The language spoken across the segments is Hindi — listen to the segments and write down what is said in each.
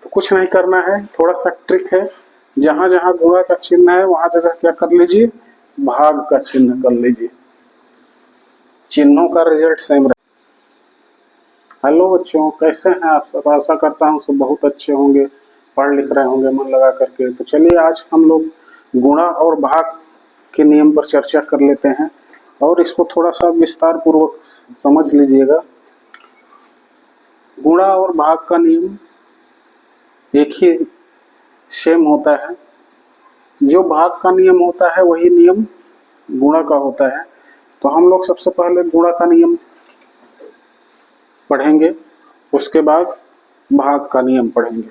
तो कुछ नहीं करना है, थोड़ा सा ट्रिक है। जहां जहां गुणा का चिन्ह है वहां जगह क्या कर लीजिए, भाग का चिन्ह कर लीजिए, चिन्हों का रिजल्ट सेम रहे। हेलो बच्चों, कैसे हैं आप सब? आशा करता हूँ सब बहुत अच्छे होंगे, पढ़ लिख रहे होंगे मन लगा करके। तो चलिए आज हम लोग गुणा और भाग के नियम पर चर्चा कर लेते हैं और इसको थोड़ा सा विस्तार पूर्वक समझ लीजिएगा। गुणा और भाग का नियम एक ही सेम होता है। जो भाग का नियम होता है वही नियम गुणा का होता है। तो हम लोग सबसे पहले गुणा का नियम पढ़ेंगे, उसके बाद भाग का नियम पढ़ेंगे।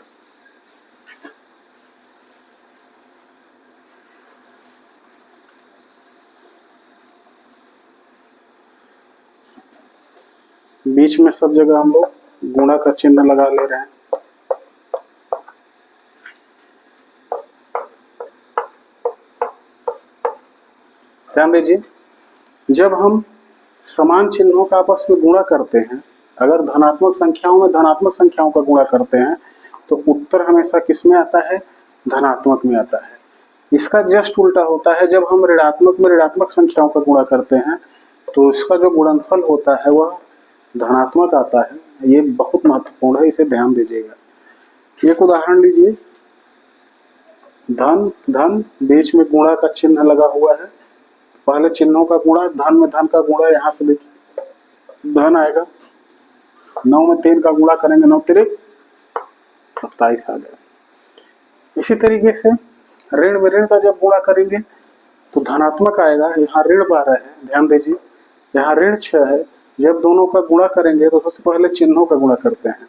बीच में सब जगह हम लोग गुणा का चिन्ह लगा ले रहे हैं। ध्यान दीजिए, जब हम समान चिन्हों का आपस में गुणा करते हैं, अगर धनात्मक संख्याओं में धनात्मक संख्याओं का गुणा करते हैं तो उत्तर हमेशा किस में आता है, धनात्मक में आता है। इसका जस्ट उल्टा होता है, जब हम ऋणात्मक में ऋणात्मक संख्याओं का गुणा करते हैं तो इसका जो गुणनफल होता है वह धनात्मक आता है। ये बहुत महत्वपूर्ण है, इसे ध्यान दीजिएगा। एक उदाहरण लीजिए, धन धन, बीच में गुणा का चिन्ह लगा हुआ है। पहले चिन्हों का गुणा, धन में धन का गुणा, यहां से देखिए धन आएगा, 9 में 3 का गुणा करेंगे, 9 तिरिक 27 आ गया। इसी तरीके से ऋण में ऋण का जब गुणा करेंगे तो धनात्मक आएगा। यहाँ ऋण 12 है, ध्यान दीजिए, यहाँ ऋण 6 है। जब दोनों का गुणा करेंगे तो सबसे पहले चिन्हों का गुणा करते हैं।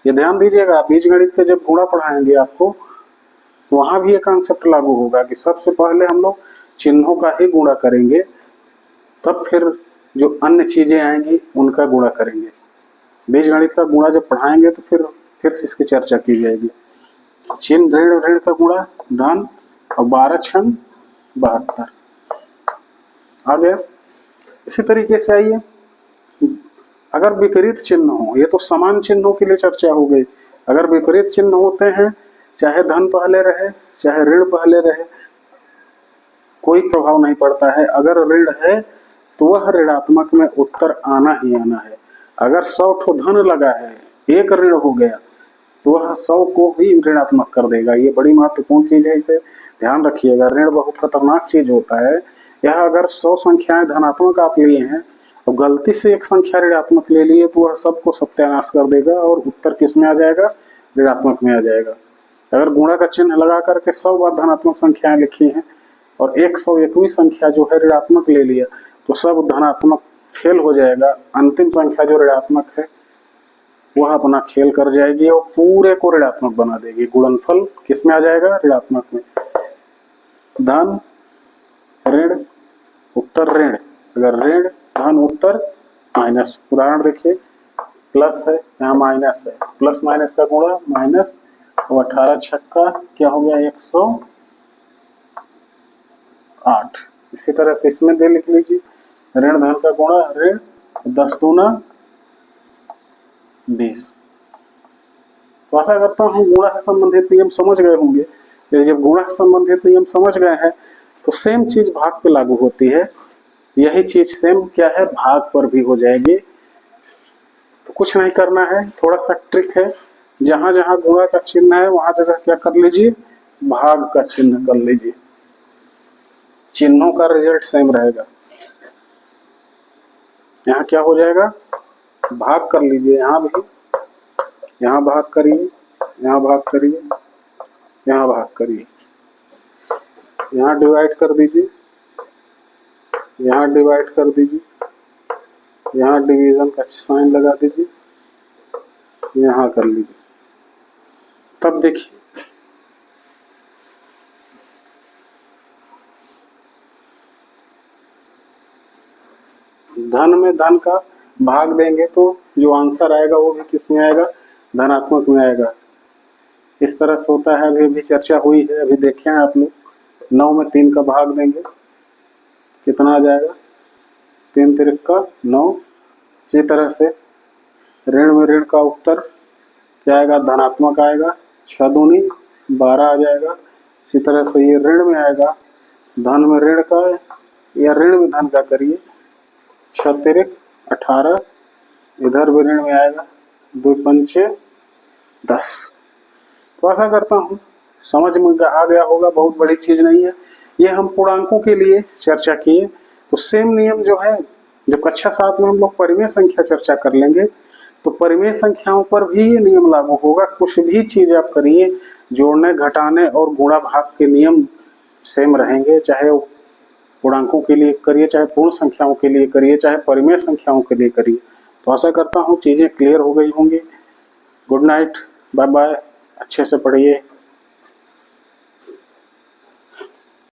ये ध्यान दीजिएगा, बीजगणित के जब गुणा पढ़ाएंगे आपको वहां भी ये कॉन्सेप्ट लागू होगा कि सबसे पहले हम लोग चिन्हों का ही गुणा करेंगे, तब फिर जो अन्य चीजें आएंगी उनका गुणा करेंगे। बीजगणित का गुणा जब पढ़ाएंगे तो फिर से इसकी चर्चा की जाएगी। चिन्ह ऋण ऋण का गुणा धन और 12 छंग 72 आ गया। इसी तरीके से आइए, अगर विपरीत चिन्ह हो, ये तो समान चिन्हों के लिए चर्चा हो गई। अगर विपरीत चिन्ह होते हैं, चाहे धन पहले रहे चाहे ऋण पहले रहे, कोई प्रभाव नहीं पड़ता है। अगर ऋण है तो वह ऋणात्मक में उत्तर आना ही आना है। अगर 100 ठो धन लगा है, एक ऋण हो गया तो वह 100 को ही ऋणात्मक कर देगा। ये बड़ी महत्वपूर्ण चीज है, इसे ध्यान रखिएगा। ऋण बहुत खतरनाक चीज होता है। यह अगर 100 संख्याएं धनात्मक आप लिए हैं और गलती से एक संख्या ऋणात्मक ले लिए तो वह सबको सत्यानाश कर देगा और उत्तर किस में आ जाएगा, ऋणात्मक में आ जाएगा। अगर गुणा का चिन्ह लगा करके 100 बार धनात्मक संख्याएं लिखी हैं और 101वीं संख्या जो है ऋणात्मक ले लिया तो सब धनात्मक फेल हो जाएगा। अंतिम संख्या जो ऋणात्मक है वह अपना खेल कर जाएगी और पूरे को ऋणात्मक बना देगी। गुणनफल किस में आ जाएगा, ऋणात्मक में। धन ऋण उत्तर ऋण, अगर ऋण धन उत्तर माइनस। उदाहरण देखिए, प्लस है यहाँ माइनस है, प्लस माइनस का गुणा माइनस, और 18 छक्का क्या हो गया, 108। इसी तरह से इसमें दे लिख लीजिए, ऋण धन का गुणा ऋण, 10 दूना 20। तो आशा करता हूँ गुणा से संबंधित नियम समझ गए होंगे। जब गुणा से संबंधित नियम समझ गए हैं तो सेम चीज भाग पे लागू होती है। यही चीज सेम क्या है, भाग पर भी हो जाएगी। तो कुछ नहीं करना है, थोड़ा सा ट्रिक है। जहां जहां गुणा का चिन्ह है वहां जगह क्या कर लीजिए, भाग का चिन्ह कर लीजिए, चिन्हों का रिजल्ट सेम रहेगा। यहाँ क्या हो जाएगा, भाग कर लीजिए, यहाँ भी, यहाँ भाग करिए, यहाँ भाग करिए, यहाँ भाग करिए, यहाँ डिवाइड कर दीजिए, यहाँ डिवाइड कर दीजिए, यहाँ डिवीजन का साइन लगा दीजिए, यहाँ कर लीजिए। तब देखिए धन में धन का भाग देंगे तो जो आंसर आएगा वो भी किस में आएगा, धनात्मक में आएगा। इस तरह से होता है, अभी भी चर्चा हुई है, अभी देखे हैं आप लोग। 9 में 3 का भाग देंगे कितना आ जाएगा, 3 तिरिक का 9। इसी तरह से ऋण में ऋण का उत्तर क्या आएगा, धनात्मक आएगा। 6 दूनी 12 आ जाएगा। इसी तरह से ये ऋण में आएगा, धन में ऋण का या ऋण में धन का करिए, 6 तिरिक 18, इधर भी ऋण में आएगा, 2 पंचे 10। तो आशा करता हूँ समझ में आ गया होगा, बहुत बड़ी चीज नहीं है। ये हम पूर्णांकों के लिए चर्चा किए। तो सेम नियम जो है, जब कक्षा 7 में हम लोग परिमेय संख्या चर्चा कर लेंगे तो परिमेय संख्याओं पर भी ये नियम लागू होगा। कुछ भी चीज आप करिए, जोड़ने घटाने और गुणा भाग के नियम सेम रहेंगे, चाहे वो पूर्णांकों के लिए करिए, चाहे पूर्ण संख्याओं के लिए करिए, चाहे परिमेय संख्याओं के लिए करिए। तो आशा करता हूँ चीजें क्लियर हो गई होंगी। गुड नाइट, बाय बाय, अच्छे से पढ़िए।